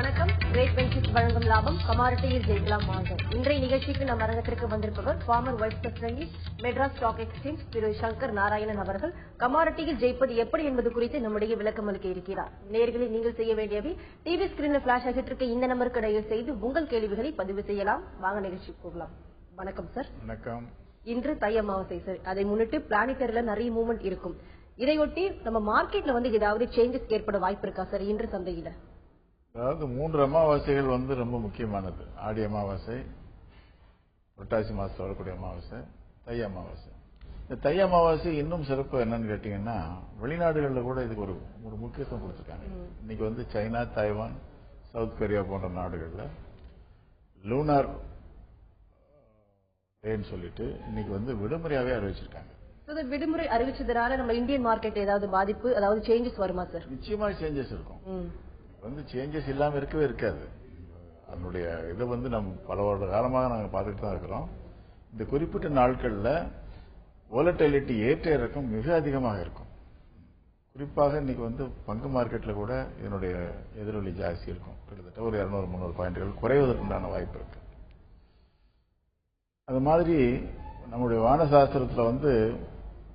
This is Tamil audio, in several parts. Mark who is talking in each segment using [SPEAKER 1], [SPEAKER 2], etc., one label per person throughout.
[SPEAKER 1] வணக்கம். கிரேட் வெஞ்சர்ஸ் வழங்கும் லாபம் கமாடிட்டியில் ஜெயிக்கலாம் வாங்க. இன்றைய நிகழ்ச்சிக்கு நம் அரங்கத்திற்கு வந்திருப்பவர் former vice president Madras stock exchange திரு சங்கர் நாராயணன் அவர்கள். கமாடிட்டியில் ஜெயிப்பது எப்படி என்பது குறித்து நம்முடைய விளக்கம் அளிக்க இருக்கிறார். நேயர்களே, நீங்கள் செய்ய வேண்டியவை டிவி ஸ்கிரீன்ல பிளாஷ் ஆகிட்டு இருக்க இந்த நம்பருக்கு டயல் செய்து உங்கள் கேள்விகளை பதிவு செய்யலாம். வாங்க நிகழ்ச்சி போகலாம். வணக்கம் சார்.
[SPEAKER 2] வணக்கம்.
[SPEAKER 1] இன்று தை அமாவாசை சார். அதை முன்னிட்டு பிளானிட்டரியில நிறைய மூவ்மெண்ட் இருக்கும். இதையொட்டி நம்ம மார்க்கெட்ல ஏதாவது சேஞ்சஸ் ஏற்பட வாய்ப்பு இருக்கா சார் இன்று சந்தையில?
[SPEAKER 2] அதாவது 3 அமாவாசைகள் ரொம்ப முக்கியமானது. ஆடி அமாவாசை, புரட்டாசி மாசத்துல வரக்கூடிய அமாவாசை, தை அமாவாசை. இந்த தை அமாவாசை இன்னும் சிறப்பு என்னன்னு கேட்டீங்கன்னா, வெளிநாடுகளில் கூட இதுக்கு ஒரு முக்கியத்துவம் கொடுத்துருக்காங்க. இன்னைக்கு சைனா, தாய்வான், சவுத் கொரியா போன்ற நாடுகள்ல லூனார் டேன்னு சொல்லிட்டு இன்னைக்கு விடுமுறையாவே அறிவிச்சிருக்காங்க.
[SPEAKER 1] விடுமுறை அறிவிச்சதுனால நம்ம இந்தியன் மார்க்கெட் ஏதாவது பாதிப்பு, அதாவது சேஞ்சஸ் வருமா சார்?
[SPEAKER 2] நிச்சயமா சேஞ்சஸ் இருக்கும். சேஞ்சஸ் இல்லாம இருக்கவே இருக்காது. அதனுடைய இதை நம்ம பல வருட காலமாக நாங்கள் பார்த்துட்டு தான் இருக்கிறோம். இந்த குறிப்பிட்ட நாட்கள்ல வோலட்டிலிட்டி ஏற்ற இறக்கம் மிக அதிகமாக இருக்கும். குறிப்பாக இன்னைக்கு பங்கு மார்க்கெட்ல கூட இதனுடைய எதிரொலி ஜாஸ்தி இருக்கும். கிட்டத்தட்ட ஒரு 200-300 பாயிண்ட்கள் குறைவதற்குண்டான வாய்ப்பு இருக்கு. அது மாதிரி நம்முடைய வானசாஸ்திரத்துல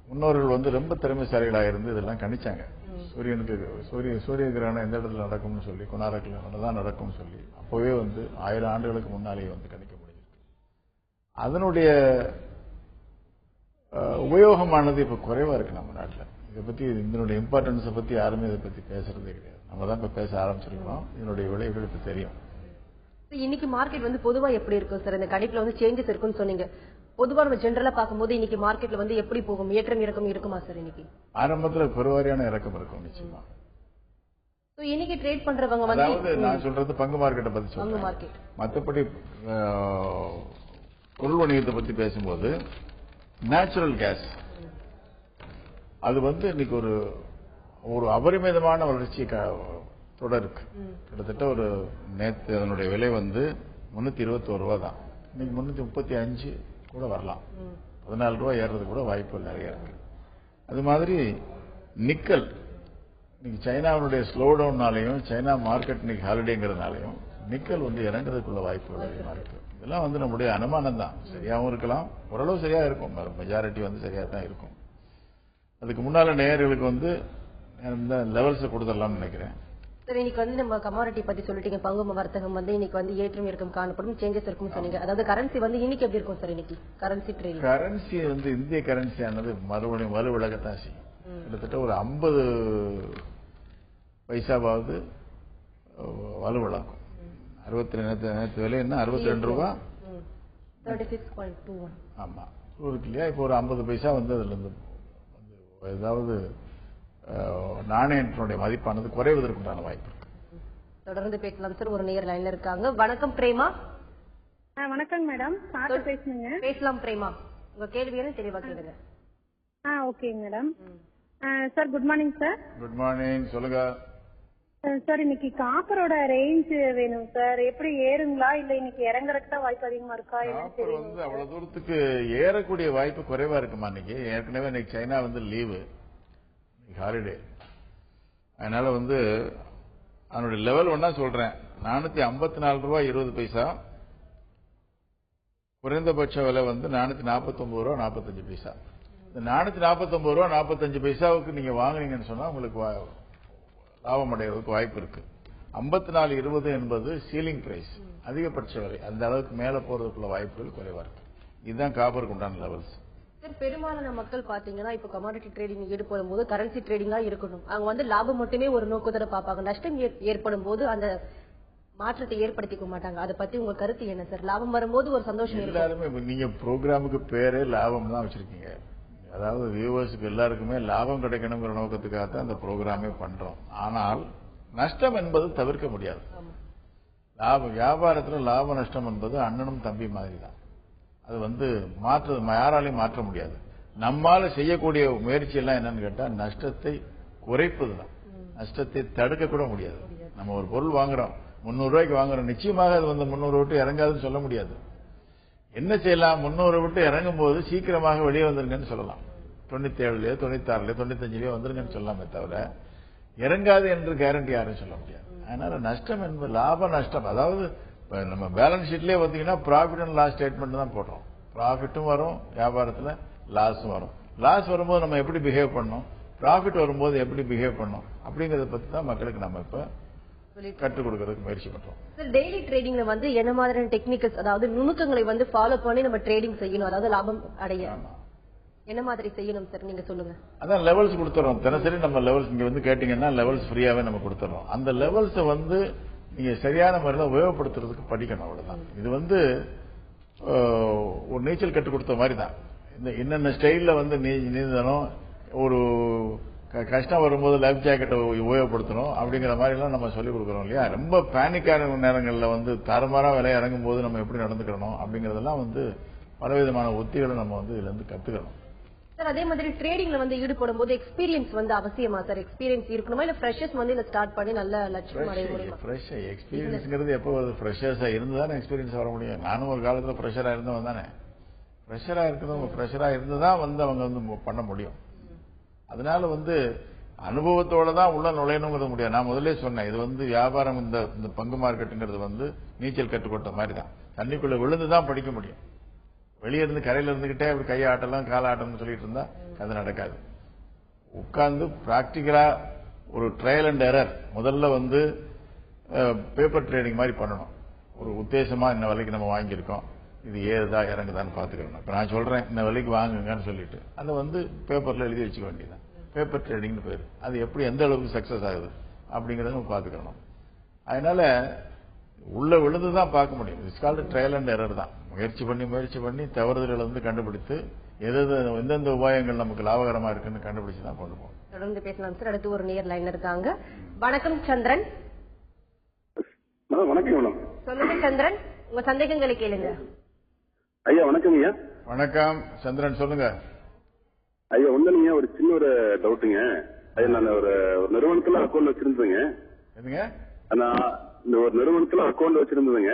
[SPEAKER 2] முன்னோர்கள் ரொம்ப திறமைசாலிகளாக இருந்து இதெல்லாம் கணிச்சாங்க. சூரிய கிரகணம் எந்த இடத்துல நடக்கும்னு சொல்லி, கொனாரக்கில் தான் நடக்கும்னு சொல்லி அப்பவே 1000 ஆண்டுகளுக்கு முன்னாலேயே கணிக்க முடிஞ்சிருக்கு. அதனுடைய உபயோகமானது இப்ப குறைவா இருக்கு நம்ம நாட்டில். இதை பத்தி இதனுடைய இம்பார்ட்டன்ஸை பத்தி யாருமே இதை பத்தி பேசுறதே கிடையாது. நம்ம தான் இப்ப பேச ஆரம்பிச்சிருக்கோம். இதனுடைய விளைவுகள் இப்ப தெரியும்.
[SPEAKER 1] இன்னைக்கு மார்க்கெட் பொதுவா எப்படி இருக்கும் சார்? இந்த கணிப்புல சேஞ்சஸ் இருக்குன்னு சொன்னீங்க. பொதுவா நம்ம ஜெனரலா பார்க்கும்போது இன்னைக்கு மார்க்கெட்ல எப்படி போகும்? ஏற்றம் இறக்கம் இருக்குமா சார்? இன்னைக்கு
[SPEAKER 2] ஆரம்பத்துல பெருவாரியான இறக்கம் இருக்கும் நிச்சயமா.
[SPEAKER 1] இன்னைக்கு ட்ரேட் பண்றவங்க
[SPEAKER 2] நான் சொல்றது பங்கு மார்க்கெட்டை பத்தி சொல்றேன். மற்றபடி பொருள் வணிகத்தை பத்தி பேசும்போது நேச்சுரல் கேஸ் அது இன்னைக்கு ஒரு அபரிமிதமான வளர்ச்சி தொடருக்கு. கிட்டத்தட்ட நேற்று அதனுடைய விலை 321 ரூபா தான். இன்னைக்கு 335 கூட வரலாம். 14 ரூபாய் ஏறது கூட வாய்ப்புகள் நிறைய இருக்கு. அது மாதிரி நிக்கல் இன்னைக்கு சைனாவுடைய ஸ்லோ டவுன்னாலையும், சைனா மார்க்கெட் இன்னைக்கு ஹாலிடேங்கிறதுனாலையும் நிக்கல் இறங்குறதுக்குள்ள வாய்ப்புகள் அதிகமா இருக்கு. இதெல்லாம் நம்முடைய அனுமானம் தான். சரியாகவும் இருக்கலாம், ஓரளவு சரியா இருக்கும். மெஜாரிட்டி சரியா தான் இருக்கும். அதுக்கு முன்னால நேயர்களுக்கு இந்த லெவல்ஸ் கொடுத்துடலாம்னு நினைக்கிறேன்.
[SPEAKER 1] சார், இன்னைக்கு நம்ம கமாடிட்டி பத்தி சொல்லிட்டீங்க. பங்கு வர்த்தகம் இன்னைக்கு ஏற்றம் இறக்கம் காணப்படும், சேஞ்சஸ் இருக்கும் சொன்னீங்க. அதாவது கரன்சி இன்னைக்கு எப்படி இருக்கும் சார்? இன்னைக்கு கரன்சி ட்ரேட்
[SPEAKER 2] கரன்சி இந்திய கரன்சியானது மறுபடியும் வலுவிலகத்தான் செய்யும். கிட்டத்தட்ட ஒரு 50 பைசாவாவது வலுவிழக்கும். 62 நேற்று விலை என்ன 62 ரூபா
[SPEAKER 1] 36.21.
[SPEAKER 2] ஆமா இருக்கு இல்லையா? இப்போ ஒரு 50 பைசா அதுல இருந்து ஏதாவது நாணயத்தினுடைய மதிப்பானது குறைவதற்குண்டான வாய்ப்பு இருக்கு.
[SPEAKER 1] தொடர்ந்து பேசலாம் சார். ஒரு நேயர் லைன்ல இருக்காங்க. வணக்கம் பிரேமா.
[SPEAKER 3] வணக்கம் மேடம். பேசுங்க.
[SPEAKER 1] பேசலாம் பிரேமா. உங்க கேள்வியை தெளிவா கேளுங்க.
[SPEAKER 3] Okay madam. Sir good morning sir.
[SPEAKER 2] Good morning. சொல்லுங்க
[SPEAKER 3] சார். இன்னைக்கு காப்பரோட ரேஞ்ச் வேணும் சார். எப்படி ஏறுங்களா இல்ல இன்னைக்கு இறங்குறதுக்கு தான் வாய்ப்பு அதிகமா இருக்கா?
[SPEAKER 2] காப்பர் அவ்வளவு தூரத்துக்கு ஏறக்கூடிய வாய்ப்பு குறைவா இருக்குமா? இன்னைக்கு ஏற்கனவே இன்னைக்கு சைனா லீவு, ஹாலிடே. அதனால அதனுடைய லெவல் ஒன்னா சொல்றேன். 454 ரூபாய் 20 பைசா. குறைந்தபட்ச விலை 449 ரூபா 45 பைசா. இந்த 449 ரூபா 45 பைசாவுக்கு நீங்க வாங்குனீங்கன்னு சொன்னா உங்களுக்கு லாபம் அடைவதற்கு வாய்ப்பு இருக்கு. 54.20 என்பது சீலிங் பிரைஸ், அதிகபட்ச விலை. அந்த அளவுக்கு மேல போறதுக்குள்ள வாய்ப்புகள் குறைவா இருக்கு. இதுதான் காப்பருக்கு உண்டான லெவல்ஸ்.
[SPEAKER 1] பெரும்பாலான மக்கள் பாத்தீங்கன்னா இப்ப கமாடிட்டி ட்ரேடிங் ஈடுபடும் போது கரன்சி ட்ரேடிங்கா இருக்கணும். அவங்க லாபம் மட்டுமே ஒரு நோக்கத்தோட பாப்பாங்க. நஷ்டம் ஏற்படும் போது அந்த மாற்றத்தை ஏற்படுத்திக்க மாட்டாங்க. அதை பத்தி உங்க கருத்து என்ன சார்? லாபம் வரும்போது ஒரு சந்தோஷம்.
[SPEAKER 2] எல்லாருமே நீங்க ப்ரோக்ராமுக்கு பேரே லாபம் தான் வச்சிருக்கீங்க. அதாவது வியூவர்ஸுக்கு எல்லாருக்குமே லாபம் கிடைக்கணுங்கிற நோக்கத்துக்காக தான் அந்த ப்ரோக்ராமே பண்றோம். ஆனால் நஷ்டம் என்பது தவிர்க்க முடியாது. வியாபாரத்துல லாப நஷ்டம் என்பது அண்ணனும் தம்பி மாதிரி தான். அது யாராலையும் மாற்ற முடியாது. நம்மால செய்யக்கூடிய முயற்சி எல்லாம் என்னன்னு கேட்டா நஷ்டத்தை குறைப்பதுதான். நஷ்டத்தை தடுக்க கூட முடியாது. நம்ம ஒரு பொருள் வாங்குறோம், 300 ரூபாய்க்கு வாங்குறோம். நிச்சயமாக அது 300 விட்டு இறங்காதுன்னு சொல்ல முடியாது. என்ன செய்யலாம்? 300 விட்டு இறங்கும் போது சீக்கிரமாக வெளியே வந்துருங்கன்னு சொல்லலாம். 97லயோ 96லயோ 95லயோ வந்துருங்கன்னு சொல்லலாமே தவிர இறங்காது என்று கேரண்டி யாரும் சொல்ல முடியாது. அதனால நஷ்டம் என்பது லாப நஷ்டம். அதாவது நம்ம பேலன்ஸ் ஷீட்லயே பாத்தீங்கன்னா ப்ராஃபிட் அண்ட் லாஸ் ஸ்டேட்மெண்ட் தான் போடுறோம். ப்ராஃபிட்டும் வரும் வியாபாரத்துல, லாஸும் வரும். லாஸ் வரும்போது நம்ம எப்படி பிஹேவ் பண்ணணும், ப்ராஃபிட் வரும்போது எப்படி பிஹேவ் பண்ணணும் அப்படிங்கறத பத்தி தான் மக்களுக்கு நம்ம இப்ப கற்றுக் கொடுக்கறதுக்கு முயற்சி பண்றோம்.
[SPEAKER 1] சார், டெய்லி ட்ரேடிங்ல வந்து என்ன மாதிரியான டெக்னிக்கல்ஸ், அதாவது நுணுக்கங்களை வந்து ஃபாலோ பண்ணி நம்ம ட்ரேடிங் செய்யணும், அதாவது லாபம் அடைய என்ன மாதிரி செய்யணும் சார், நீங்க சொல்லுங்க.
[SPEAKER 2] அதான் லெவல்ஸ் கொடுத்துறோம். தினசரி நம்ம லெவல்ஸ் இங்க வந்து கேட்டீங்கன்னா லெவல்ஸ் ஃப்ரீயாவே நம்ம கொடுத்துறோம். அந்த லெவல்ஸை வந்து நீங்க சரியான முறையில் உபயோகப்படுத்துறதுக்கு படிக்கணும். அவ்வளவுதான். இது வந்து ஒரு நீச்சல் கற்றுக் கொடுத்த மாதிரி தான். இந்த என்னென்ன ஸ்டைல்ல வந்து நீந்தணும், ஒரு கஷ்டம் வரும்போது லைஃப் ஜாக்கெட்டை உபயோகப்படுத்தணும் அப்படிங்கிற மாதிரி எல்லாம் நம்ம சொல்லிக் கொடுக்குறோம் இல்லையா. ரொம்ப பேனிக்கான நேரங்களில் வந்து தரமாரா விலை இறங்கும் போது நம்ம எப்படி நடந்துக்கணும் அப்படிங்கறதெல்லாம் வந்து பலவிதமான உத்திகளை நம்ம வந்து இதுல இருந்து கத்துக்கணும்.
[SPEAKER 1] சார், அதே மாதிரி ட்ரேடிங்ல வந்து ஈடுபடும் போது எக்ஸ்பீரியன்ஸ் வந்து அவசியமா சார்? எக்ஸ்பீரியன்ஸ் இருக்கணுமா, இல்ல ஃப்ரெஷர்ஸ் வந்து இத ஸ்டார்ட் பண்ணி நல்ல லட்சம் அடைய முடியுமா?
[SPEAKER 2] ஃப்ரெஷ் எக்ஸ்பீரியன்ஸ்ங்கிறது எப்போ ஃப்ரெஷர்ஸா இருந்துதானே எக்ஸ்பீரியன்ஸ் வர முடியும். நானும் ஒரு காலத்துல ஃப்ரெஷரா இருந்தவன் தானே. ஃப்ரெஷரா இருக்கிறவங்க ஃப்ரெஷரா இருந்துதான் வந்து அவங்க வந்து பண்ண முடியும். அதனால வந்து அனுபவத்தோட தான் உள்ள நுழையணுங்கிறது முடியாது. நான் முதல்ல சொன்னேன், இது வந்து வியாபாரம், இந்த பங்கு மார்க்கெட்டுங்கிறது வந்து நீச்சல் கற்றுக்கொட்ட மாதிரி தான். தண்ணிக்குள்ள விழுந்துதான் படிக்க முடியும். வெளியே இருந்து கரையில இருந்துகிட்டே அப்படி கையை ஆட்டலாம் கால ஆட்டம்னு சொல்லிட்டு இருந்தா அது நடக்காது. உட்கார்ந்து பிராக்டிகலா ஒரு ட்ரையல் அண்ட் எரர் முதல்ல வந்து பேப்பர் ட்ரேடிங் மாதிரி பண்ணணும். ஒரு உத்தேசமா இந்த விலைக்கு நம்ம வாங்கியிருக்கோம், இது ஏறுதா இறங்குதான்னு பாத்துக்கணும். இப்ப நான் சொல்றேன் இந்த விலைக்கு வாங்குங்கன்னு சொல்லிட்டு அதை வந்து பேப்பர்ல எழுதி வச்சுக்க வேண்டியதான். பேப்பர் ட்ரேடிங்னு பேரு. அது எப்படி எந்த அளவுக்கு சக்சஸ் ஆகுது அப்படிங்கறத நம்ம பாத்துக்கணும். அதனால உள்ள விழுந்துதான் பார்க்க முடியும். It's called trial and error தான். முயற்சி பண்ணி தவறுதல்களை வந்து கண்டுபிடித்து எந்தெந்த உபாயங்கள் நமக்கு லாபகரமா இருக்குன்னு கண்டுபிடிச்சு தான் கொண்டு போகணும்.
[SPEAKER 1] தொடர்ந்து பேசலாம் சார். அடுத்து ஒரு நேர் லைன் இருக்காங்க. வணக்கம் சந்திரன்.
[SPEAKER 4] வணக்கம் மேடம்.
[SPEAKER 1] சொல்லுங்க சந்திரன், உங்க சந்தேகங்களை கேளுங்க.
[SPEAKER 4] ஐயா வணக்கம். ஐயா
[SPEAKER 2] வணக்கம் சந்திரன், சொல்லுங்க.
[SPEAKER 4] ஐயா ஒண்ணுங்க, ஒரு சின்ன ஒரு டவுட்டுங்க. ஐயா நான் ஒரு நிறுவனத்துல அக்கௌண்ட் வச்சிருந்தேங்க.
[SPEAKER 2] எதுங்க?
[SPEAKER 4] நான் இந்த ஒரு நிறுவனத்துல அக்கௌண்ட் வச்சிருந்ததுங்க.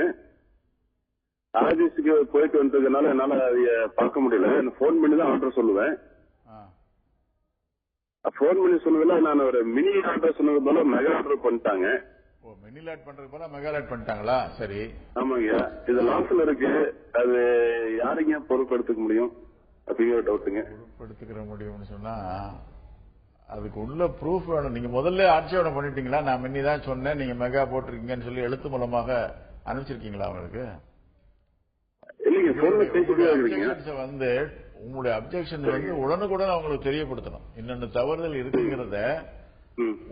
[SPEAKER 4] ஆர்ஜிஎஸ்க்கு போயிட்டு வந்ததுனால என்னால பார்க்க முடியல. போன் பண்ணி தான் ஆர்டர் சொல்லுவேன். போன் பண்ணி சொன்னதுல நான் ஒரு மினி ஆர்டர் சொன்னது போல மெகா ஆர்டர் பண்ணிட்டாங்க.
[SPEAKER 2] மினி லாட் பண்றது போல மெகா லாட் பண்ணிட்டாங்களா? சரி.
[SPEAKER 4] ஆமாங்க. இது லாஸ்ல இருக்கு. அது யாருங்க பொறுப்பெடுத்துக்க முடியும் அப்படிங்கிற டவுட்டுங்க.
[SPEAKER 2] பொறுப்பெடுத்துக்கிற முடியும்னு சொன்னா அதுக்கு உள்ள ப்ரூஃப் வேணும். நீங்க முதல்ல ஆட்சேபனை பண்ணிட்டீங்களா? நான் மின்னி தான் சொன்னேன், நீங்க மெகா போட்டிருக்கீங்கன்னு சொல்லி எழுத்து மூலமாக அனுப்பிச்சிருக்கீங்களா அவங்களுக்கு? வந்து உங்களுடைய அப்ஜெக்ஷன் வந்து உடனுக்குடன் அவங்களுக்கு தெரியப்படுத்தணும். இன்னொன்னு தவறுதல் இருக்குங்கிறத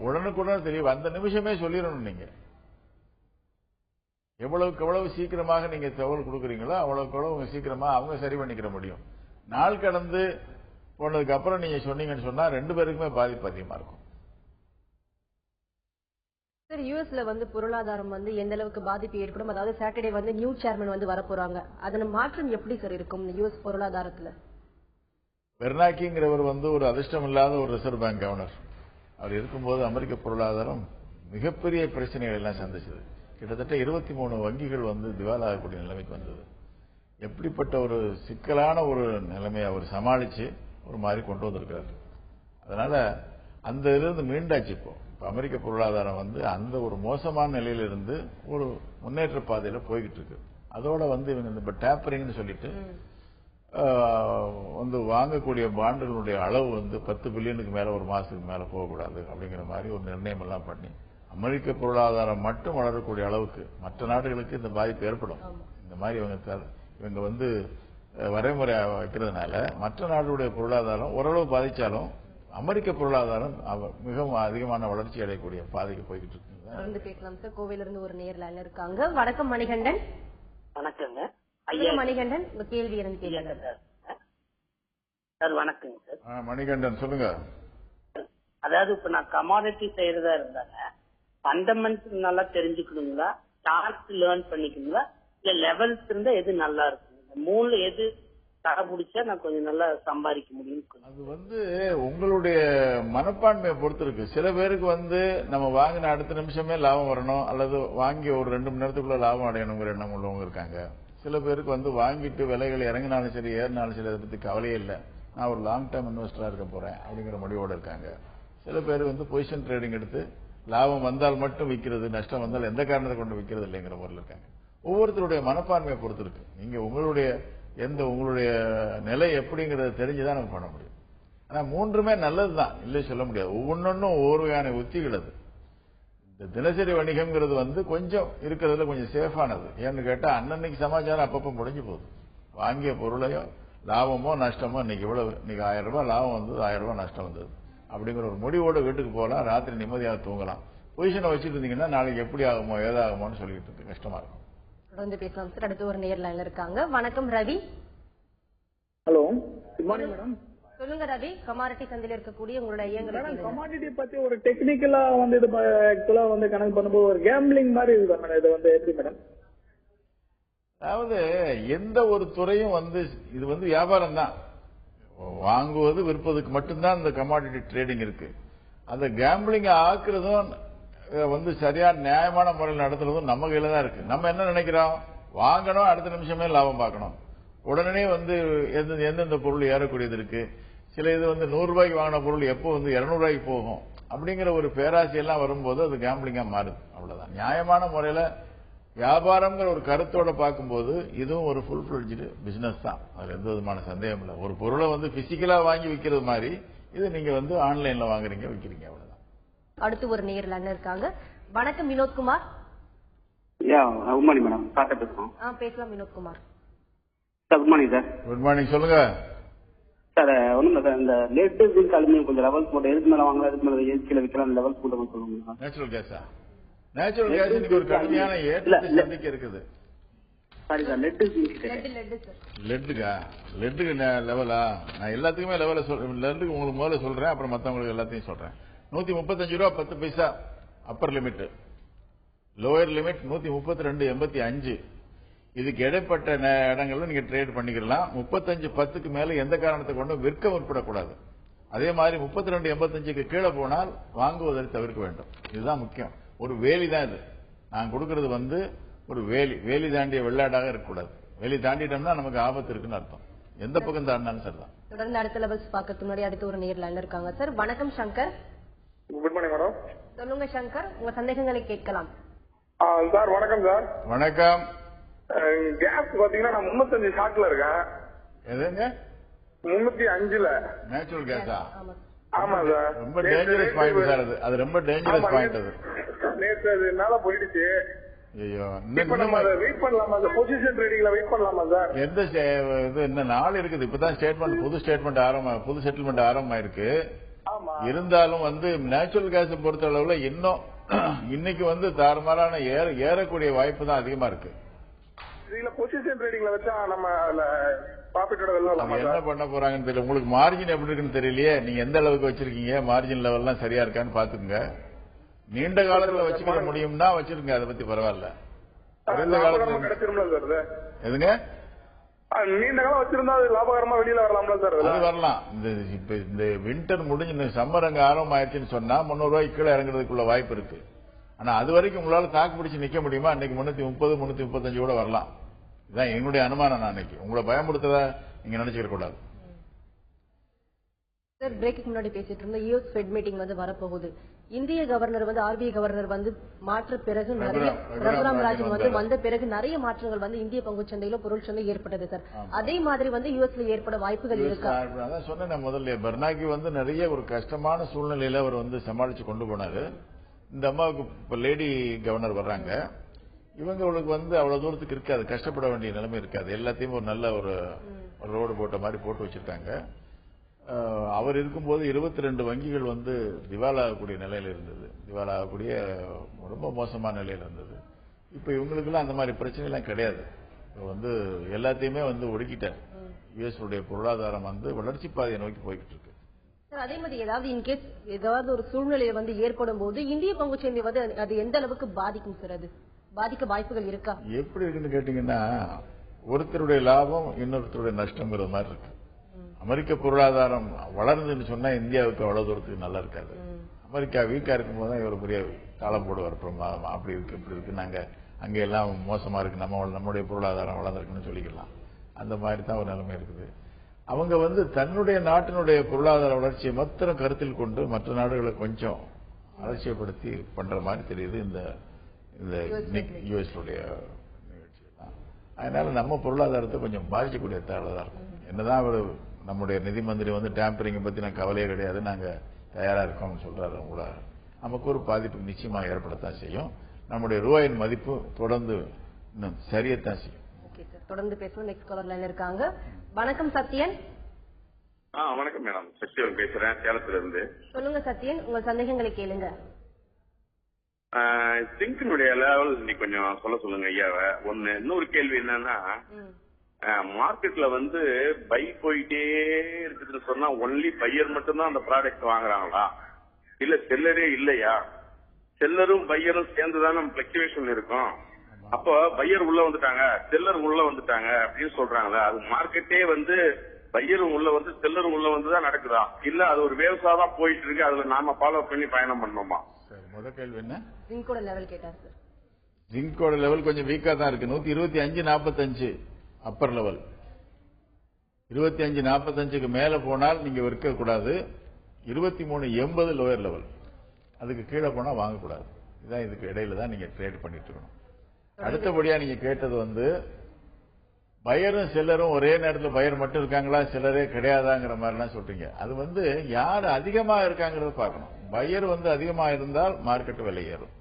[SPEAKER 2] உடனுக்குடன் தெரியும். அந்த நிமிஷமே சொல்லிடணும். நீங்க எவ்வளவுக்கு எவ்வளவு சீக்கிரமாக நீங்க தகவல் கொடுக்குறீங்களோ அவ்வளவுக்கு எவ்வளவு சீக்கிரமா அவங்க சரி பண்ணிக்கிற முடியும். நாள் கடந்து போனதுக்கு அப்புறம் நீங்க சொன்னீங்கன்னு சொன்னா 2 பேருக்குமே பாதிப்பு அதிகமா இருக்கும்.
[SPEAKER 1] சார், யூஎஸ்ல வந்து பொருளாதாரம் வந்து எந்த அளவுக்கு பாதிப்பு ஏற்படும்? அதாவது சாட்டர்டே வந்து நியூ சேர்மன் வந்து வரப்போறாங்க. அதன் மாற்றம் எப்படி சார் இருக்கும் யூஎஸ் பொருளாதாரத்துல?
[SPEAKER 2] பெர்னாக்கிங்கிறவர் வந்து ஒரு அதிர்ஷ்டம் இல்லாத ஒரு ரிசர்வ் பேங்க் கவர்னர். அவர் இருக்கும்போது அமெரிக்க பொருளாதாரம் மிகப்பெரிய பிரச்சனைகள் எல்லாம் சந்திச்சது. கிட்டத்தட்ட 23 வங்கிகள் வந்து திவாலாகக்கூடிய நிலைமைக்கு வந்தது. எப்படிப்பட்ட ஒரு சிக்கலான ஒரு நிலைமையை அவர் சமாளிச்சு ஒரு மாதிரி கொண்டு வந்திருக்கிறார். அதனால அந்த இருந்து மீண்டாச்சு. இப்போ அமெரிக்க பொருளாதாரம் வந்து அந்த ஒரு மோசமான நிலையிலிருந்து ஒரு முன்னேற்ற பாதையில போய்கிட்டு இருக்கு. அதோட வந்து இவங்க இந்த டேப்பரிங்னு சொல்லிட்டு வந்து வாங்கக்கூடிய பாண்டுகளுடைய அளவு வந்து 10 பில்லியனுக்கு மேல ஒரு மாசத்துக்கு மேல போகக்கூடாது அப்படிங்கிற மாதிரி ஒரு நிர்ணயம் எல்லாம் பண்ணி அமெரிக்க பொருளாதாரம் மட்டும் வளரக்கூடிய அளவுக்கு மற்ற நாடுகளுக்கு இந்த பாதிப்பு ஏற்படும். இந்த மாதிரி இவங்க வந்து வரைமுறை வைக்கிறதுனால மற்ற நாடுடைய பொருளாதாரம் ஓரளவு பாதிச்சாலும் அமெரிக்க பொருளாதாரம் மிகவும் அதிகமான வளர்ச்சி அடையக்கூடிய பாதைக்கு போய்கிட்டு இருக்கு.
[SPEAKER 1] பேசலாம் சார். கோவையில இருந்து ஒரு நேர்ல இருக்காங்க. வணக்கம் மணிகண்டன்.
[SPEAKER 5] வணக்கங்க
[SPEAKER 1] ஐயா. மணிகண்டன், உங்க கேள்வி என்னன்னு கேளுங்க
[SPEAKER 5] சார். வணக்கங்க சார்.
[SPEAKER 2] மணிகண்டன் சொல்லுங்க.
[SPEAKER 5] அதாவது இப்ப நான் கமாடிட்டி செய்யறதா இருந்தாங்க, ஃபண்டமெண்டல் நல்லா தெரிஞ்சுக்கணுங்களா, சார்ட் லேர்ன் பண்ணிக்கணுங்களா, இல்ல லெவல்ஸ் இருந்தா எது நல்லா இருக்கும்? மூணுல எது கடைபிடிச்சா நான் கொஞ்சம் நல்லா சம்பாதிக்க முடியும்?
[SPEAKER 2] அது வந்து உங்களுடைய மனப்பான்மையை பொறுத்து இருக்கு. சில பேருக்கு வந்து நம்ம வாங்கின அடுத்த நிமிஷமே லாபம் வரணும், அல்லது வாங்கி ஒரு 2 மணி நேரத்துக்குள்ள லாபம் அடையணுங்கிற எண்ணம் உள்ளவங்க இருக்காங்க. சில பேருக்கு வந்து வாங்கிட்டு விலைகள் இறங்கினாலும் சரி ஏறினாலும் சரி அதை பத்தி கவலையே இல்லை, நான் ஒரு லாங் டேர்ம் இன்வெஸ்டரா இருக்க போறேன் அப்படிங்கிற முடிவோடு இருக்காங்க. சில பேர் வந்து பொசிஷன் ட்ரேடிங் எடுத்து லாபம் வந்தால் மட்டும் விற்கிறது, நஷ்டம் வந்தால் எந்த காரணத்தை கொண்டு விற்கிறது இல்லைங்கிற முறையில் இருக்காங்க. ஒவ்வொருத்தருடைய மனப்பான்மையை பொறுத்து இருக்கு. நீங்க உங்களுடைய நிலை எப்படிங்கறத தெரிஞ்சுதான் நம்ம பண்ண முடியும். ஆனா மூன்றுமே நல்லதுதான், இல்லை சொல்ல முடியாது. ஒவ்வொன்றும் ஒவ்வொரு வகையான உத்திகள். அது இந்த தினசரி வணிகம்ங்கிறது வந்து கொஞ்சம் இருக்கிறதுல கொஞ்சம் சேஃபானது. ஏன்னு கேட்டா அன்னன்னைக்கு சமாச்சாரம் அப்பப்ப முடிஞ்சு போகுது. வாங்கிய பொருளையோ லாபமோ நஷ்டமோ இன்னைக்கு 1000 ரூபாய் லாபம் வந்தது, 1000 ரூபாய் நஷ்டம் வந்தது அப்படிங்கிற ஒரு முடிவோட வீட்டுக்கு போகலாம், ராத்திரி நிம்மதியாக தூங்கலாம். பொசிஷனை வச்சுட்டு இருந்தீங்கன்னா நாளைக்கு எப்படி ஆகுமோ ஏதாகுமோன்னு சொல்லிட்டு இருக்கு, கஷ்டமா இருக்கும்.
[SPEAKER 1] தொடர்ந்து பேசலாம் சார். அடுத்து ஒரு நேர்ல இருக்காங்க. வணக்கம் Ravi.
[SPEAKER 6] Hello, good morning madam.
[SPEAKER 1] சொல்லுங்க ரவி, கமாடிட்டி சந்தையில இருக்கக்கூடிய உங்களுடைய ஐயங்கள்.
[SPEAKER 6] கமாடிட்டி பத்தி ஒரு டெக்னிக்கலா வந்து இது ஆக்சுவலா வந்து கணக்கு பண்ணும்போது ஒரு கேம்பிளிங் மாதிரி இருக்கு மேடம். இது வந்து எப்படி மேடம்?
[SPEAKER 2] அதாவது எந்த ஒரு துறையும் வந்து இது வந்து வியாபாரம் தான், வாங்குவது விற்பதுக்கு மட்டும்தான் இந்த கமாடிட்டி ட்ரேடிங் இருக்கு. அந்த கேம்பிளிங் ஆக்குறதும் வந்து சரியான நியாயமான முறையில் நடத்துறதும் நம்ம கையில தான் இருக்கு. நம்ம என்ன நினைக்கிறோம், வாங்கணும், அடுத்த நிமிஷமே லாபம் பார்க்கணும், உடனே வந்து எந்தெந்த பொருள் ஏறக்கூடியது இருக்கு. சில இது வந்து 100 ரூபாய்க்கு வாங்கின பொருள் எப்போ வந்து 200 ரூபாய்க்கு போகும் அப்படிங்கிற ஒரு பேராசையெல்லாம் வரும்போது அது கேம்பிளிங்கா மாறுது. அவ்வளவுதான். நியாயமான முறையில வியாபாரம்ங்கிற ஒரு கருத்தோட பார்க்கும்போது இதுவும் ஒரு ஃபுல் ஃபிளட்ஜ்டு பிசினஸ் தான், அதுல எந்த விதமான சந்தேகம் இல்லை. ஒரு பொருளை வந்து பிசிக்கலா வாங்கி விற்கிறது மாதிரி இது நீங்க வந்து ஆன்லைன்ல வாங்குறீங்க விற்கிறீங்க, அவ்வளவுதான்.
[SPEAKER 1] அடுத்து ஒரு நேர்ல இருக்காங்க. வணக்கம் Vinodkumar.
[SPEAKER 7] Good morning madam. Sir பேசுறோம்.
[SPEAKER 1] பேசலாம் Vinodkumar.
[SPEAKER 7] Sir good morning sir.
[SPEAKER 2] Good morning, சொல்லுங்க
[SPEAKER 7] சார். ஒண்ணும் இல்ல சார், இந்த லேட்டு ஜிங்க் அலுமினியம் கொஞ்சம் லெவல்ஸ் போட்டு எதுக்கு மேல வாங்கலாம், எதுக்கு மேல ஏசியில விற்கலாம், லெவல்ஸ் போட்டு சொல்லுங்க.
[SPEAKER 2] நேச்சுரல் கேஸா? நேச்சுரல் கேஸ் இன்னைக்கு ஒரு கடுமையான ஏற்றத்தை சந்திக்க இருக்குது.
[SPEAKER 7] Sorry sir, lead zinc.
[SPEAKER 2] லெட்டுக்கா? லெட்டுக்கு லெவலா? நான் எல்லாத்துக்குமே லெவல லெட்டுக்கு உங்களுக்கு முதல்ல சொல்றேன், அப்புறம் மற்றவங்களுக்கு எல்லாத்தையும் சொல்றேன். 135 ரூபா 10 பைசா அப்பர் லிமிட், லோயர் லிமிட் 132.85. இதுக்கு இடைப்பட்ட இடங்கள்ல நீங்க ட்ரேட் பண்ணிக்கலாம். 35.10க்கு மேல எந்த காரணத்தை கொண்டும் விற்க முற்படக்கூடாது. அதே மாதிரி 32.85க்கு கீழே போனால் வாங்குவதை தவிர்க்க வேண்டும். இதுதான் முக்கியம். ஒரு வேலி தான் இது. நான் கொடுக்கறது வந்து ஒரு வேலி தாண்டிய வெள்ளாடாக இருக்கக்கூடாது. வேலி தாண்டிட்டோம்னா நமக்கு ஆபத்து இருக்குன்னு அர்த்தம். எந்த பக்கம் தாண்டினாலும் சரிதான்.
[SPEAKER 1] தொடர்ந்து அடுத்த லெவல்ஸ் பார்க்கறதுக்கு முன்னாடி அடுத்து ஒரு நேர்ல இருக்காங்க சார். வணக்கம் சங்கர்.
[SPEAKER 6] Good morning madam.
[SPEAKER 1] சொல்லுங்க சங்கர், உங்க சந்தேகங்களை கேட்கலாம்.
[SPEAKER 6] சார் வணக்கம் சார்.
[SPEAKER 2] வணக்கம்.
[SPEAKER 6] கேஸ் பாத்தீங்கன்னா நான் 35 ஷாட்ல இருக்கேன்.
[SPEAKER 2] எதுங்க?
[SPEAKER 6] 305ல.
[SPEAKER 2] நேச்சுரல் கேஸா?
[SPEAKER 6] ஆமா சார்.
[SPEAKER 2] ரொம்ப டேஞ்சரஸ் பாயிண்ட் சார். அது ரொம்ப டேஞ்சரஸ் பாயிண்ட். அது
[SPEAKER 6] நேற்று அது மேல போயிடுச்சு.
[SPEAKER 2] ஐயோ,
[SPEAKER 6] வெயிட் பண்ணலாமா சார்? பொசிஷன் ட்ரேடிங்ல வெயிட் பண்ணலாமா சார்?
[SPEAKER 2] எந்த இது என்ன நாள் இருக்குது? இப்பதான் ஸ்டேட்மெண்ட், புது ஸ்டேட்மெண்ட் புது செட்டில்மெண்ட் ஆரம்பமாயிருக்கு. இருந்தாலும் வந்து நேச்சுரல் கேஸை பொறுத்த அளவுல இன்னும் இன்னைக்கு வந்து தாறுமாறான ஏறக்கூடிய வாய்ப்பு தான் அதிகமா இருக்கு.
[SPEAKER 6] இதுல பொசிஷன் ட்ரேடிங்ல வச்சா நம்ம ப்ராஃபிட்டோட வெல்லலாம்.
[SPEAKER 2] என்ன பண்ண போறாங்கன்னு தெரியல. உங்களுக்கு மார்ஜின் எப்படி இருக்குன்னு தெரியலையே. நீங்க எந்த அளவுக்கு வச்சிருக்கீங்க, மார்ஜின் லெவல்லாம் சரியா இருக்கான்னு பாத்துக்கங்க. நீண்ட காலத்துல வச்சுக்க முடியும்னா வச்சிருங்க, அதை பத்தி பரவாயில்ல. குறைந்த காலத்துல
[SPEAKER 6] கிடைச்சிரும்ல சார்?
[SPEAKER 2] எதுங்க?
[SPEAKER 6] நீண்ட காலம் வச்சிருந்தா அது லாபகரமா வெளியில வரலாம்ல சார்?
[SPEAKER 2] அது வரலாம். இந்த வின்டர் முடிஞ்சு சம்மர் அங்க ஆரம்பம் ஆயிடுச்சுன்னு சொன்னா 300 ரூபாய்க்கு கீழே இறங்குறதுக்குள்ள வாய்ப்பு இருக்கு. ஆனா அது வரைக்கும் உங்களால தாக்கு பிடிச்சு நிக்க முடியுமா? இன்னைக்கு 330 335 கூட வரலாம். இதுதான் என்னுடைய அனுமானம். நான் இன்னைக்கு உங்களை பயமுடுத்ததா நீங்க நினைச்சுக்க கூடாது.
[SPEAKER 1] சார், பிரேக்கு முன்னாடி பேசிட்டு இருந்த யூஎஸ் ஃபெட் மீட்டிங் வந்து வரப்போகுது. இந்திய கவர்னர் வந்து ஆர்பிஐ கவர்னர் வந்து மாற்ற பிறகு நிறைய ரகுராம் ராஜன் வந்து வந்த பிறகு நிறைய மாற்றங்கள் வந்து இந்திய பங்குச்சந்தையில பொருள் சந்தை ஏற்பட்டது சார். அதே மாதிரி வந்து யூஎஸ்ல ஏற்பட வாய்ப்புகள் இருக்கா?
[SPEAKER 2] அதான் சொன்னேன் முதல்ல. பெர்னாக்கி வந்து நிறைய ஒரு கஷ்டமான சூழ்நிலையில அவர் வந்து சமாளிச்சு கொண்டு போனாரு. இந்த அம்மாவுக்கு இப்ப லேடி கவர்னர் வர்றாங்க. இவங்களுக்கு வந்து அவ்வளவு தூரத்துக்கு இருக்காது, கஷ்டப்பட வேண்டிய நிலைமை இருக்காது. எல்லாத்தையும் ஒரு நல்ல ஒரு ரோடு போட்ட மாதிரி போட்டு வச்சிருக்காங்க. அவர் இருக்கும்போது 22 வங்கிகள் வந்து திவாலாகக்கூடிய நிலையில இருந்தது. திவாலாகக்கூடிய ரொம்ப மோசமான நிலையில இருந்தது. இப்ப இவங்களுக்கெல்லாம் அந்த மாதிரி பிரச்சனை எல்லாம் கிடையாது. வந்து எல்லாத்தையுமே வந்து ஒடுக்கிட்டார். யுஎஸ் உடைய பொருளாதாரம் வந்து வளர்ச்சி பாதையை நோக்கி போய்கிட்டு இருக்கு.
[SPEAKER 1] அதே மாதிரி ஏதாவது இன்கேஸ் ஏதாவது ஒரு சூழ்நிலை வந்து ஏற்படும் போது இந்திய பங்குச்சந்தை வந்து அது எந்த அளவுக்கு பாதிக்கும் சார்? அது பாதிக்க வாய்ப்புகள் இருக்கா?
[SPEAKER 2] எப்படி இருக்குன்னு கேட்டீங்கன்னா, ஒருத்தருடைய லாபம் இன்னொருத்தருடைய நஷ்டங்கிற மாதிரி இருக்கு. அமெரிக்க பொருளாதாரம் வளர்ந்துன்னு சொன்னா இந்தியாவுக்கு அவ்வளவு தூரத்துக்கு நல்லா இருக்காது. அமெரிக்கா வீக்கா இருக்கும் போதுதான் இவர் பெரிய தாளம் போடுவார். அப்படி இருக்கு இப்படி இருக்கு, நாங்க அங்க எல்லாம் மோசமா இருக்கு, நம்முடைய பொருளாதாரம் வளர்ந்துருக்குன்னு சொல்லிக்கலாம். அந்த மாதிரி தான் ஒரு நிலைமை இருக்குது. அவங்க வந்து தன்னுடைய நாட்டினுடைய பொருளாதார வளர்ச்சியை மாத்திரம் கருத்தில் கொண்டு மற்ற நாடுகளை கொஞ்சம் அலட்சியப்படுத்தி பண்ற மாதிரி தெரியுது இந்த யுஎஸ்டைய நிகழ்ச்சி தான். அதனால நம்ம பொருளாதாரத்தை கொஞ்சம் பாதிக்கக்கூடிய தேவை தான் இருக்கும். என்னதான் அவர் நம்முடைய நிதி மந்திரி வந்து டேம்பரிங்கை பத்தி நான் கவலையே கிடையாது, நாங்க தயாரா இருக்கோம்னு சொல்றாரு கூட, நமக்கு ஒரு பாதிப்பு நிச்சயமா ஏற்படத்தான் செய்யும். நம்முடைய ரூபாயின் மதிப்பு தொடர்ந்து இன்னும் சரியத்தான் செய்யும்.
[SPEAKER 1] தொடர்ந்து பேசுவோம். நெக்ஸ்ட் காலர் லைன்ல இருக்காங்க. வணக்கம் சத்யன்.
[SPEAKER 4] வணக்கம் மேடம், சக்திவன் பேசுறேன் சேலத்துல இருந்து.
[SPEAKER 1] சொல்லுங்க சத்யன், உங்க சந்தேகங்களை கேளுங்க.
[SPEAKER 4] சிங்கினுடைய லெவல் இன்னைக்கு கொஞ்சம் சொல்லுங்க ஐயாவை. ஒண்ணு, இன்னொரு கேள்வி என்னன்னா, மார்க்கெட்ல வந்து பை போயிட்டே இருக்குதுன்னு சொன்னா ஒன்லி பையர் மட்டும்தான் அந்த ப்ராடக்ட் வாங்குறாங்களா, இல்ல செல்லரே இல்லையா? செல்லரும் பையரும் சேர்ந்துதான் நம்ம பிளக்சுவேஷன் இருக்கும். அப்போ பையர் உள்ள வந்துட்டாங்க, செல்லர் உள்ள வந்துட்டாங்க அப்படின்னு சொல்றாங்களா? அது மார்க்கெட்டே வந்து பையரும் உள்ள வந்து செல்லரும் உள்ள வந்துதான் நடக்குதா, இல்ல அது ஒரு வேவ்ஸாதான் போயிட்டு இருக்கு, அதுல நாம ஃபாலோ பண்ணி பயணம் பண்ணணுமா?
[SPEAKER 2] முதல் கேள்வி என்ன?
[SPEAKER 1] ஜிங்கோட லெவல் கேட்டார் சார்.
[SPEAKER 2] ஜிங்கோட லெவல் கொஞ்சம் வீக்கா தான் இருக்கு. 125.45 அப்பர் லெவல். 25.45க்கு மேல போனால் நீங்க விற்க கூடாது. 23.80 லோயர் லெவல். அதுக்கு கீழே போனா வாங்கக்கூடாது. இதுதான் இதுக்கு இடையில தான் நீங்க ட்ரேட் பண்ணிட்டு இருக்கணும். அடுத்தபடியா நீங்க கேட்டது வந்து பையரும் செல்லரும் ஒரே நேரத்தில் பையர் மட்டும் இருக்காங்களா, செல்லரே கிடையாதாங்கிற மாதிரிலாம் சொல்றீங்க. அது வந்து யாரு அதிகமா இருக்காங்கிறத பார்க்கணும். பையர் வந்து அதிகமா இருந்தால் மார்க்கெட் விலை ஏறும்,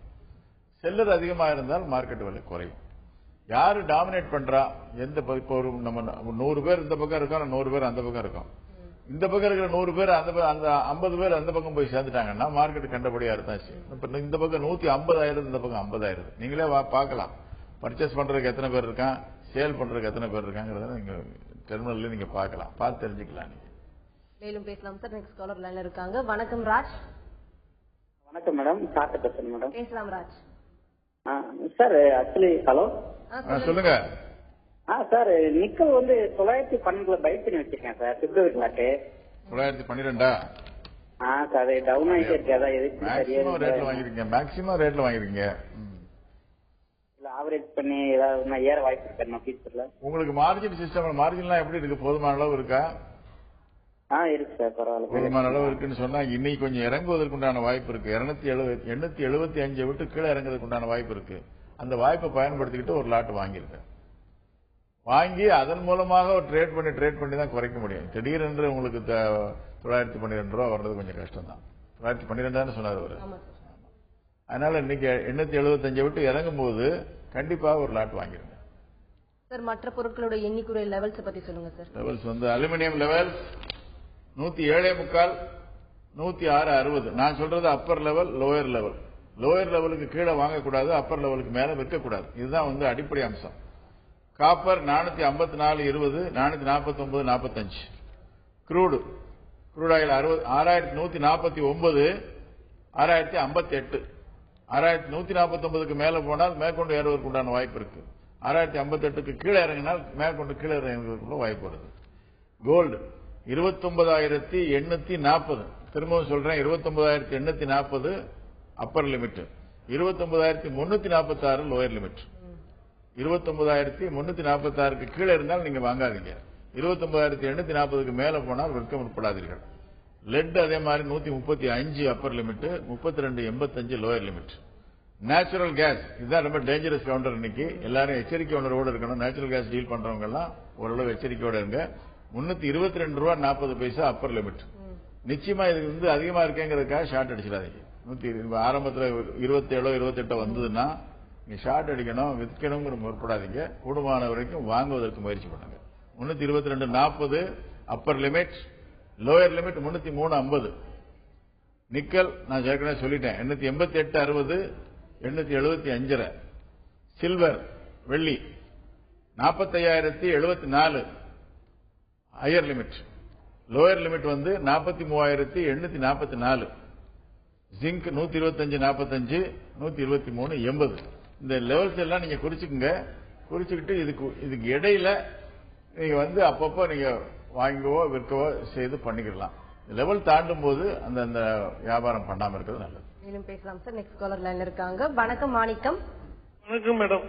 [SPEAKER 2] செல்லர் அதிகமா இருந்தால் மார்க்கெட் விலை குறையும். யாரு டாமினேட் பண்றா, எந்த இப்போ ஒரு நம்ம 100 பேர் இந்த பக்கம் இருக்கோம், 100 பேர் அந்த பக்கம் இருக்கோம். இந்த பக்கம் இருக்கிற 100 பேர் அந்த 50 பேர் அந்த பக்கம் போய் சேர்ந்துட்டாங்கன்னா மார்க்கெட் கண்டபடியா இருந்தா சரி. இப்ப இந்த பக்கம் 150,000, இந்த பக்கம் 50,000. நீங்களே பார்க்கலாம், பர்ச்சேஸ் பண்றதுக்கு எத்தனை பேர் இருக்கான், சேல் பண்றதுக்கு எத்தனை பேர் இருக்காங்கிறத நீங்க டெர்மினல்ல நீங்க பார்க்கலாம், பார்த்து தெரிஞ்சுக்கலாம். நீங்க
[SPEAKER 1] மேலும் பேசலாம் சார். நெக்ஸ்ட் காலர் லைன்ல இருக்காங்க. வணக்கம் ராஜ்.
[SPEAKER 7] வணக்கம் மேடம், சார்ட்ட பேசுறேன் மேடம்.
[SPEAKER 1] பேசலாம் ராஜ்.
[SPEAKER 7] சார் ஆக்சுவலி ஹலோ
[SPEAKER 2] சொல்லுங்க.
[SPEAKER 7] சார் நிக்கல் வந்து 912 பை பண்ணி வச்சிருக்கேன் சார், பிப்ரவரி லாட்டு.
[SPEAKER 2] 912?
[SPEAKER 7] சார் டவுன் ஆகிட்டே இருக்கு. அதான்
[SPEAKER 2] மேக்ஸிமம் ரேட்ல வாங்கிருக்கீங்க, மேக்ஸிமம் ரேட்ல வாங்கிருக்கீங்க.
[SPEAKER 7] இல்ல ஆவரேஜ் பண்ணி ஏதாவது நான் ஏற வாய்ப்பு இருக்கேன் ஃபியூச்சர்ல.
[SPEAKER 2] உங்களுக்கு மார்ஜின் சிஸ்டம், மார்ஜின்லாம் எப்படி இருக்கு? போதுமான அளவு இருக்கா?
[SPEAKER 7] இருக்கு சார், பரவாயில்ல.
[SPEAKER 2] போதுமான அளவு இருக்குன்னு சொன்னா இன்னைக்கு கொஞ்சம் இறங்குவதற்கு உண்டான வாய்ப்பு இருக்கு. 875 விட்டு கீழே இறங்குறதுக்கு உண்டான வாய்ப்பு இருக்கு. அந்த வாய்ப்பை பயன்படுத்திக்கிட்டு ஒரு லாட் வாங்கியிருக்கேன். வாங்கி அதன் மூலமாக ஒரு ட்ரேட் பண்ணி தான் குறைக்க முடியும். திடீரென்று உங்களுக்கு 912 ரூபா வர்றது கொஞ்சம் கஷ்டம் தான். 912 சொன்னார் அவரு. அதனால இன்னைக்கு 875 விட்டு இறங்கும் போது கண்டிப்பா ஒரு லாட் வாங்கிருங்க
[SPEAKER 1] சார். மற்ற பொருட்களோட எண்ணிக்கை லெவல்ஸ் பத்தி சொல்லுங்க சார்.
[SPEAKER 2] லெவல்ஸ் வந்து அலுமினியம் லெவல் 107.25, 106.60. நான் சொல்றது upper level, lower level. Lower லெவலுக்கு கீழே வாங்கக்கூடாது, அப்பர் லெவலுக்கு மேல விற்கக்கூடாது. இதுதான் வந்து அடிப்படை அம்சம். காப்பர் 454.20, 449.45. crude oil 6,149, 6,058. 6,149க்கு மேல போனால் மேற்கொண்டு ஏறுவதற்கு உண்டான வாய்ப்பு இருக்கு. 6,058க்கு கீழே இறங்கினால் மேற்கொண்டு கீழே இறங்குவதற்குள்ள வாய்ப்பு வருது. கோல்டு 29,840. திரும்பவும் சொல்றேன், 29,840 அப்பர் லிமிட், 29,346 லோயர் லிமிட். 29,346க்கு கீழே இருந்தால் நீங்க வாங்காதீங்க. 29,840க்கு மேல போனால் விற்க முற்படாதீர்கள். லெட் அதே மாதிரி 135 upper limit, 32.85 lower limit. Natural gas இதுதான் ரொம்ப டேஞ்சரஸ் கவுண்டர். இன்னைக்கு எல்லாரும் எச்சரிக்கை உணர்வோடு இருக்கணும். நேச்சுரல் கேஸ் டீல் பண்றவங்க எல்லாம் ஓரளவு எச்சரிக்கையோட இருங்க. 322 ரூபா 40 பைசா அப்பர் லிமிட். நிச்சயமா இது வந்து அதிகமா இருக்கேங்கிறதுக்காக ஷார்ட் அடிச்சிடாதீங்க. ஆரம்பத்தில் 27 28 வந்ததுன்னா நீங்க ஷார்ட் அடிக்கணும், விற்கணுங்கிற முற்படாதீங்க. கூடுமான வரைக்கும் வாங்குவதற்கு முயற்சி பண்ணுங்க. 322.40 upper limit. Lower limit 303.50. Nickel நான் ஏற்கனவே சொல்லிட்டேன், 888.60, 875. சில்வர் வெள்ளி 45,074 ஹையர் லிமிட். லோயர் லிமிட் வந்து 43,844. ஜிங்க் 125.45, 123.80. இந்த லெவல்ஸ் எல்லாம் நீங்க குறிச்சுக்குங்க. குறிச்சுக்கிட்டு இதுக்கு இடையில நீங்க வந்து அப்பப்போ நீங்க வாங்கவோ விற்கவோ செய்து பண்ணிக்கலாம். லெவல் தாண்டும் போது அந்த வியாபாரம் பண்ணாம இருக்கிறது நல்லது.
[SPEAKER 1] மேலும் பேசலாம் சார். நெக்ஸ்ட் காலர் லைன்ல இருக்காங்க. வணக்கம் மாணிக்கம்.
[SPEAKER 6] வணக்கம் மேடம்.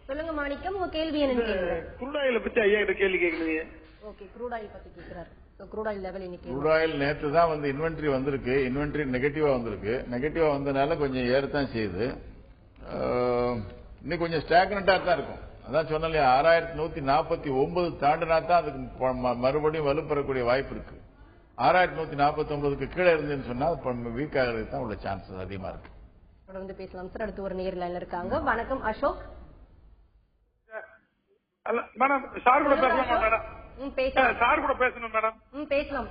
[SPEAKER 1] சொல்லுங்க மாணிக்கம், உங்க கேள்வி என்னன்னு கேளுங்க.
[SPEAKER 6] குரூட் ஆயில பத்தி ஐயா கிட்ட கேள்வி கேட்கணுங்க.
[SPEAKER 1] ஓகே, குரூட் ஆயில் பத்தி கேக்குறாரு. crude oil level இன்னைக்கு
[SPEAKER 2] crude oil நேத்து தான் வந்து இன்வென்டரி வந்திருக்கு. இன்வென்டரி நெகட்டிவா வந்திருக்கு. நெகட்டிவா வந்தனால கொஞ்சம் ஏறத்தான் செய்யுது. இன்னைக்கு கொஞ்சம் ஸ்டாக்னண்டா தான் இருக்கும். அதான் சொன்னாலே 6149 தாண்டினா தான் அதுக்கு மறுபடியும் வலுப்பெறக்கூடிய வாய்ப்பு இருக்கு. 6149க்கு கீழே இருந்துன்னு சொன்னா வீக் ஆகிறதுக்கு தான் உள்ள சான்சஸ் அதிகமா இருக்கு.
[SPEAKER 1] தொடர்ந்து பேசலாம் சார். அடுத்து ஒரு நேர் லைன்ல இருக்காங்க. வணக்கம் அசோக்.
[SPEAKER 8] மேடம் சார் கூட பேசலாமா மேடம்?
[SPEAKER 1] பேசலாம்
[SPEAKER 8] சார் கூட பேசணும் மேடம்.
[SPEAKER 1] பேசலாம்.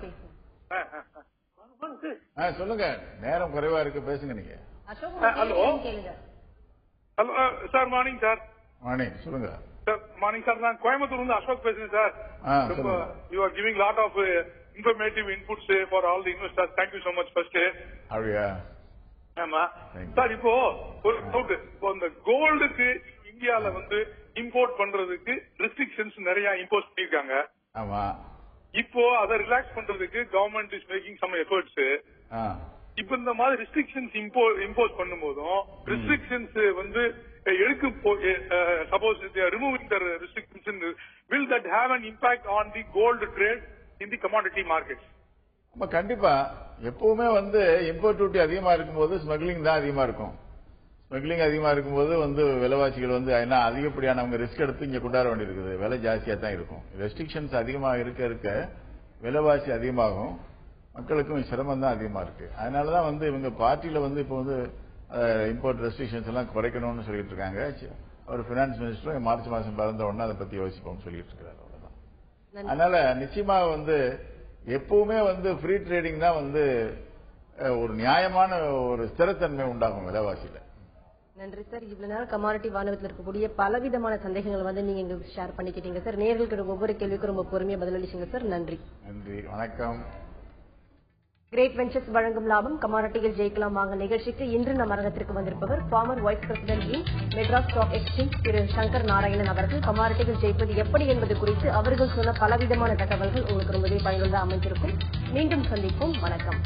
[SPEAKER 2] சொல்லுங்க, நேரம் குறைவா இருக்கு, பேசுங்க நீங்க.
[SPEAKER 1] Ashok
[SPEAKER 8] hello hello sir, morning sir.
[SPEAKER 2] Morning, சொல்லுங்க
[SPEAKER 8] சார். மார்னிங் சார், நான் கோயம்புத்தூர்ல இருந்து அசோக் பேசுறேன் sir. You are giving lot of informative inputs for all the investors. Thank you so much. First
[SPEAKER 2] அப்படியா?
[SPEAKER 8] ஆமா சார். இப்போ ஒரு டவுட். இப்போ இந்த கோல்டுக்கு இந்தியால வந்து இம்போர்ட் பண்றதுக்கு ரெஸ்ட்ரிக்ஷன்ஸ் நிறைய இம்போஸ் பண்ணிருக்காங்க.
[SPEAKER 2] ஆமா.
[SPEAKER 8] இப்போ அதை ரிலாக்ஸ் பண்றதுக்கு government is making some efforts. இப்ப இந்த மாதிரி ரெஸ்ட்ரிக்ஷன்ஸ் இம்போஸ் பண்ணும்போதும் ரெஸ்ட்ரிக்ஷன்ஸ் வந்து suppose removing the restrictions will that have an impact on the gold trade in the commodity markets?
[SPEAKER 2] கண்டிப்பா. எப்பவுமே வந்து இம்போர்ட் டியூட்டி அதிகமா இருக்கும்போது ஸ்மக்லிங் தான் அதிகமா இருக்கும். ஸ்மக்லிங் அதிகமா இருக்கும்போது வந்து விலைவாசிகள் வந்து என்ன அதிகப்படியானவங்க ரிஸ்க் எடுத்து இங்க கொண்டாட வேண்டியிருக்குது. விலை ஜாஸ்தியா தான் இருக்கும். ரெஸ்ட்ரிக்ஷன்ஸ் அதிகமாக இருக்க விலைவாசி அதிகமாகும். மக்களுக்கும் சிரமம் தான் அதிகமா இருக்கு. அதனாலதான் வந்து இவங்க பார்ட்டியில வந்து இப்ப வந்து இம்போர்ட் ரெஸ்ட்ரிக்ஷன்ஸ் எல்லாம் குறைக்கணும்னு சொல்லிட்டு இருக்காங்க. அவர் பினான்ஸ் மினிஸ்டரும் மார்ச் மாசம் பிறந்த உடனே அதை பத்தி யோசிப்போம் சொல்லிட்டு இருக்காரு. அவ்வளவுதான். அதனால நிச்சயமா வந்து எப்பவுமே வந்து ஃப்ரீ ட்ரேடிங் தான் வந்து ஒரு நியாயமான ஒரு ஸ்திரத்தன்மை உண்டாகும் விலைவாசியில.
[SPEAKER 1] நன்றி சார். இவ்வளவு நேரம் கமாடிட்டி வானகத்தில் இருக்கக்கூடிய பலவிதமான சந்தேகங்கள் வந்து நீங்க எங்களுக்கு ஷேர் பண்ணிக்கிட்டீங்க சார். நேர்களுக்கு ஒவ்வொரு கேள்விக்கும் ரொம்ப பொறுமையா பதிலளிச்சீங்க சார். நன்றி.
[SPEAKER 2] நன்றி, வணக்கம்.
[SPEAKER 1] கிரேட் வெஞ்சர்ஸ் வழங்கும் லாபம் கமாடிட்டியில் ஜெயிக்கலாம் வாங்க நிகழ்ச்சிக்கு இன்று நம் அரங்கத்திற்கு வந்திருப்பவர் former vice president in Madras stock exchange திரு சங்கர் நாராயணன் அவர்கள். கமாடிட்டியில் ஜெயிப்பது எப்படி என்பது குறித்து அவர்கள் சொன்ன பலவிதமான தகவல்கள் உங்களுக்கு ரொம்பவே பயனுள்ள அமைந்திருக்கும். மீண்டும் சந்திப்போம். வணக்கம்.